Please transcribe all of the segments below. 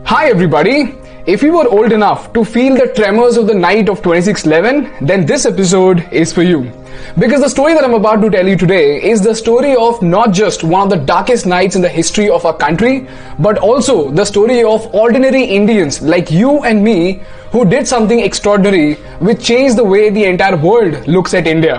Hi everybody! If you were old enough to feel the tremors of the night of 26/11, then this episode is for you. Because the story that I'm about to tell you today is the story of not just one of the darkest nights in the history of our country, but also the story of ordinary Indians like you and me who did something extraordinary which changed the way the entire world looks at India.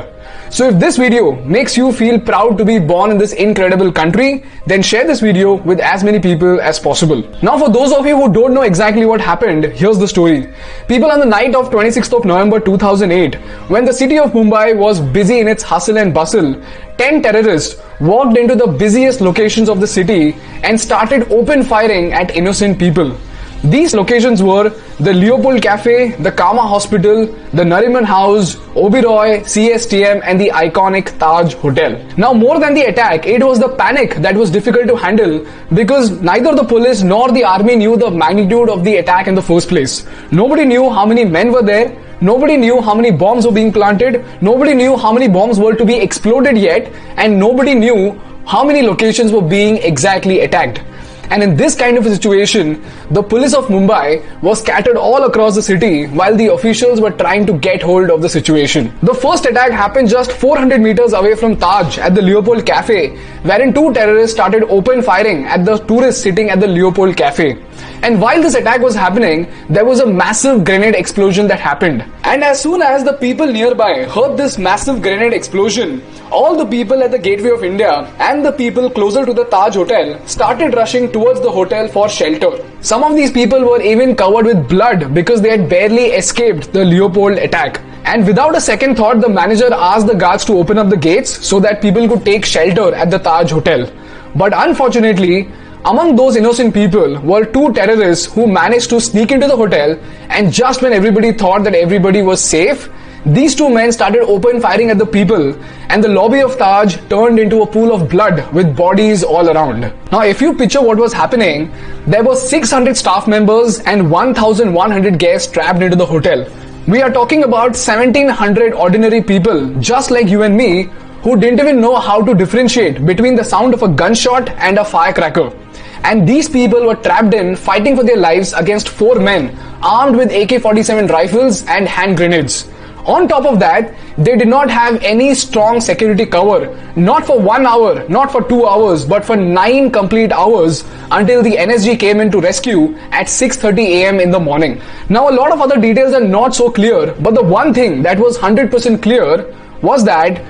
So if this video makes you feel proud to be born in this incredible country, then share this video with as many people as possible. Now for those of you who don't know exactly what happened, here's the story. People on the night of 26th of November 2008, when the city of Mumbai was busy in its hustle and bustle, 10 terrorists walked into the busiest locations of the city and started open firing at innocent people. These locations were the Leopold Cafe, the Kama Hospital, the Nariman House, Oberoi, CSTM and the iconic Taj Hotel. Now more than the attack, it was the panic that was difficult to handle because neither the police nor the army knew the magnitude of the attack in the first place. Nobody knew how many men were there. Nobody knew how many bombs were being planted. Nobody knew how many bombs were to be exploded yet. And nobody knew how many locations were being exactly attacked. And in this kind of a situation, the police of Mumbai was scattered all across the city while the officials were trying to get hold of the situation. The first attack happened just 400 meters away from Taj at the Leopold Cafe, wherein two terrorists started open firing at the tourists sitting at the Leopold Cafe. And while this attack was happening, there was a massive grenade explosion that happened. And as soon as the people nearby heard this massive grenade explosion, all the people at the Gateway of India and the people closer to the Taj Hotel started rushing towards the hotel for shelter. Some of these people were even covered with blood because they had barely escaped the Leopold attack. And without a second thought, the manager asked the guards to open up the gates so that people could take shelter at the Taj Hotel. But unfortunately, among those innocent people were two terrorists who managed to sneak into the hotel, and just when everybody thought that everybody was safe, these two men started open firing at the people, and the lobby of Taj turned into a pool of blood with bodies all around. Now if you picture what was happening, there were 600 staff members and 1,100 guests trapped into the hotel. We are talking about 1,700 ordinary people just like you and me who didn't even know how to differentiate between the sound of a gunshot and a firecracker. And these people were trapped in fighting for their lives against 4 men armed with AK-47 rifles and hand grenades. On top of that, they did not have any strong security cover, not for 1 hour, not for 2 hours, but for 9 complete hours until the NSG came in to rescue at 6:30 AM in the morning. Now a lot of other details are not so clear, but the one thing that was 100% clear was that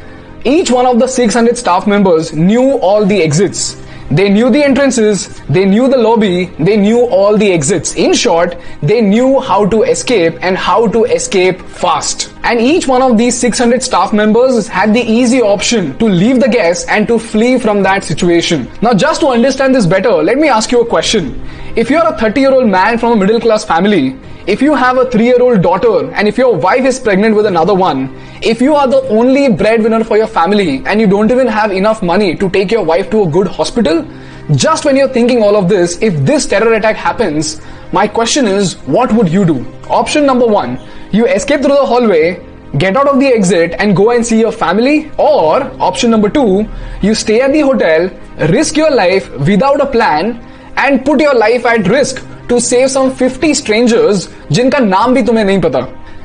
each one of the 600 staff members knew all the exits. They knew the entrances, they knew the lobby, they knew all the exits. In short, they knew how to escape and how to escape fast. And each one of these 600 staff members had the easy option to leave the guests and to flee from that situation. Now just to understand this better, let me ask you a question. If you're a 30-year-old man from a middle-class family, if you have a 3-year-old daughter and if your wife is pregnant with another one, if you are the only breadwinner for your family and you don't even have enough money to take your wife to a good hospital, just when you're thinking all of this, if this terror attack happens, my question is, what would you do? Option number 1, you escape through the hallway, get out of the exit and go and see your family. Or option number 2, you stay at the hotel, risk your life without a plan and put your life at risk to save some 50 strangers जिनका नाम भी तुम्हें नहीं पता.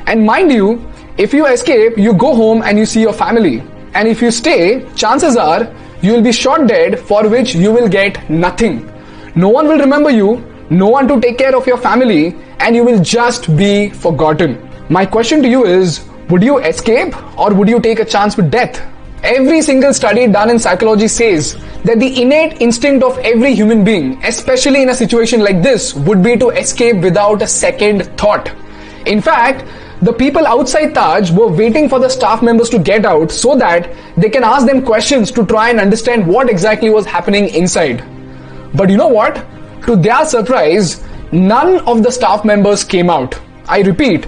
And mind you, if you escape, you go home and you see your family. And if you stay, chances are you will be shot dead, for which you will get nothing. No one will remember you, no one to take care of your family, and you will just be forgotten. My question to you is, would you escape or would you take a chance with death? Every single study done in psychology says that the innate instinct of every human being, especially in a situation like this, would be to escape without a second thought. In fact, the people outside Taj were waiting for the staff members to get out so that they can ask them questions to try and understand what exactly was happening inside. But you know what? To their surprise, none of the staff members came out. I repeat,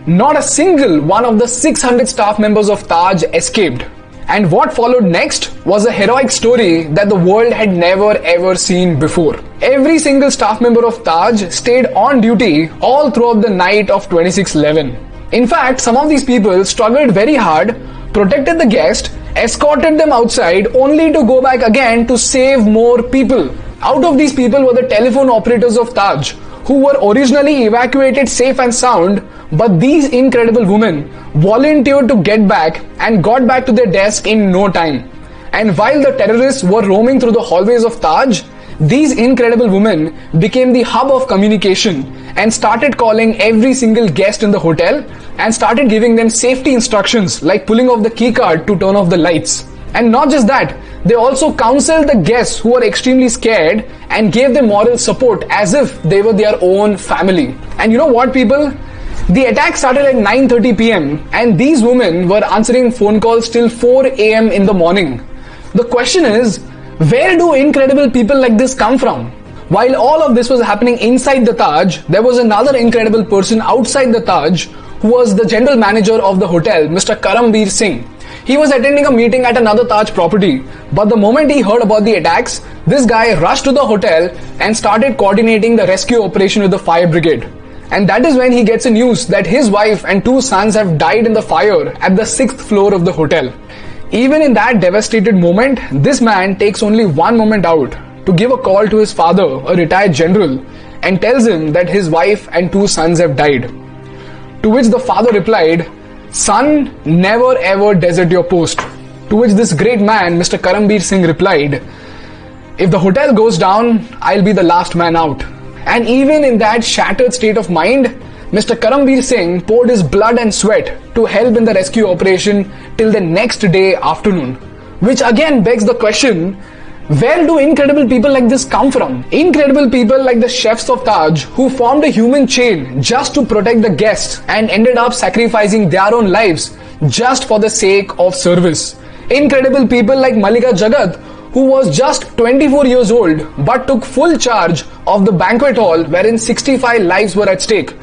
not a single one of the 600 staff members of Taj escaped. And what followed next was a heroic story that the world had never ever seen before. Every single staff member of Taj stayed on duty all throughout the night of 26/11. In fact, some of these people struggled very hard, protected the guest, escorted them outside only to go back again to save more people. Out of these people were the telephone operators of Taj, who were originally evacuated safe and sound, but these incredible women volunteered to get back and got back to their desk in no time. And while the terrorists were roaming through the hallways of Taj, these incredible women became the hub of communication and started calling every single guest in the hotel and started giving them safety instructions like pulling off the keycard to turn off the lights. And not just that, they also counseled the guests who were extremely scared and gave them moral support as if they were their own family. And you know what, people? The attack started at 9:30 p.m. and these women were answering phone calls till 4 a.m. in the morning. The question is, where do incredible people like this come from? While all of this was happening inside the Taj, there was another incredible person outside the Taj who was the general manager of the hotel, Mr. Karambir Singh. He was attending a meeting at another Taj property, but the moment he heard about the attacks, this guy rushed to the hotel and started coordinating the rescue operation with the fire brigade. And that is when he gets a news that his wife and 2 sons have died in the fire at the 6th floor of the hotel. Even in that devastated moment, this man takes only one moment out to give a call to his father, a retired general, and tells him that his wife and 2 sons have died. To which the father replied, "Son, never ever desert your post." To which this great man, Mr. Karambir Singh, replied, "If the hotel goes down, I'll be the last man out." And even in that shattered state of mind, Mr. Karambir Singh poured his blood and sweat to help in the rescue operation till the next day afternoon. Which again begs the question, where do incredible people like this come from? Incredible people like the chefs of Taj who formed a human chain just to protect the guests and ended up sacrificing their own lives just for the sake of service. Incredible people like Malika Jagat, who was just 24 years old but took full charge of the banquet hall wherein 65 lives were at stake.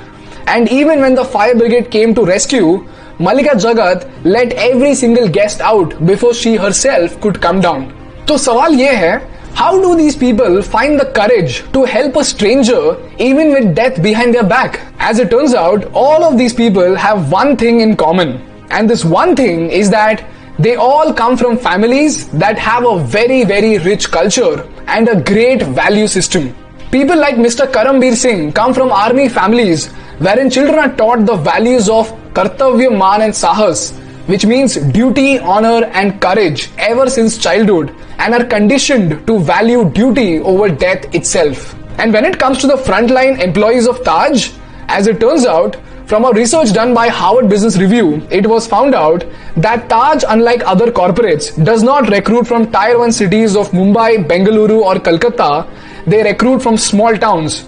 And even when the fire brigade came to rescue, Malika Jagat let every single guest out before she herself could come down. So सवाल ये है, how do these people find the courage to help a stranger even with death behind their back? As it turns out, all of these people have one thing in common. And this one thing is that they all come from families that have a very, very rich culture and a great value system. People like Mr. Karambir Singh come from army families wherein children are taught the values of Kartavya, Man and Sahas, which means duty, honor and courage ever since childhood, and are conditioned to value duty over death itself. And when it comes to the frontline employees of Taj, as it turns out, from a research done by Harvard Business Review, it was found out that Taj, unlike other corporates, does not recruit from Tier 1 cities of Mumbai, Bengaluru or Kolkata. They recruit from small towns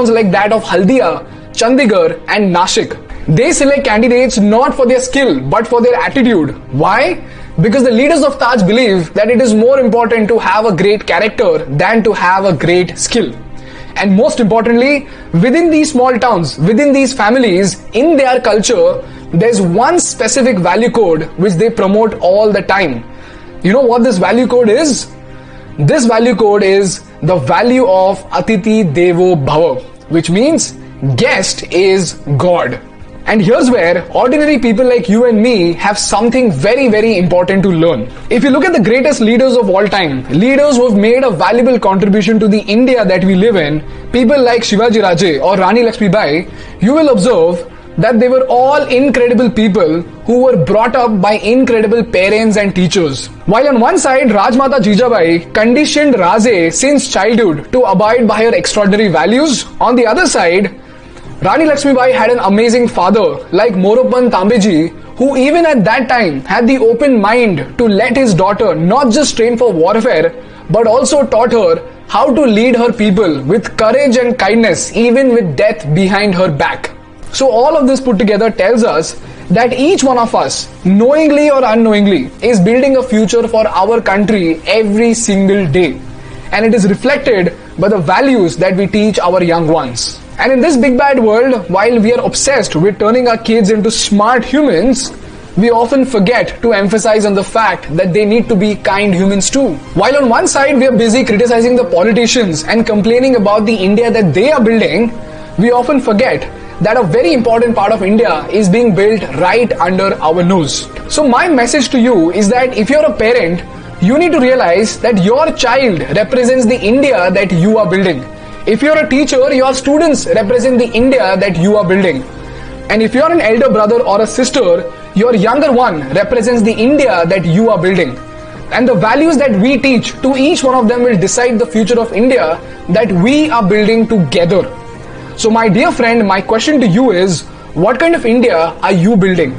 like that of Haldia, Chandigarh and Nashik. They select candidates not for their skill but for their attitude. Why? Because the leaders of Taj believe that it is more important to have a great character than to have a great skill. And most importantly, within these small towns, within these families, in their culture, there's one specific value code which they promote all the time. You know what this value code is? This value code is the value of Atithi, Devo, Bhava, which means guest is God. And here's where ordinary people like you and me have something very, very important to learn. If you look at the greatest leaders of all time, leaders who have made a valuable contribution to the India that we live in, people like Shivaji Raje or Rani Lakshmibai, you will observe that they were all incredible people who were brought up by incredible parents and teachers. While on one side, Rajmata Jijabai conditioned Raje since childhood to abide by her extraordinary values, on the other side, Rani Lakshmibai had an amazing father like Moroppan Tambeji, who even at that time had the open mind to let his daughter not just train for warfare, but also taught her how to lead her people with courage and kindness even with death behind her back. So all of this put together tells us that each one of us, knowingly or unknowingly, is building a future for our country every single day. And it is reflected by the values that we teach our young ones. And in this big bad world, while we are obsessed with turning our kids into smart humans, we often forget to emphasize on the fact that they need to be kind humans too. While on one side we are busy criticizing the politicians and complaining about the India that they are building, we often forget that a very important part of India is being built right under our nose. So my message to you is that if you're a parent, you need to realize that your child represents the India that you are building. If you're a teacher, your students represent the India that you are building. And if you're an elder brother or a sister, your younger one represents the India that you are building. And the values that we teach to each one of them will decide the future of India that we are building together. So my dear friend, my question to you is, what kind of India are you building?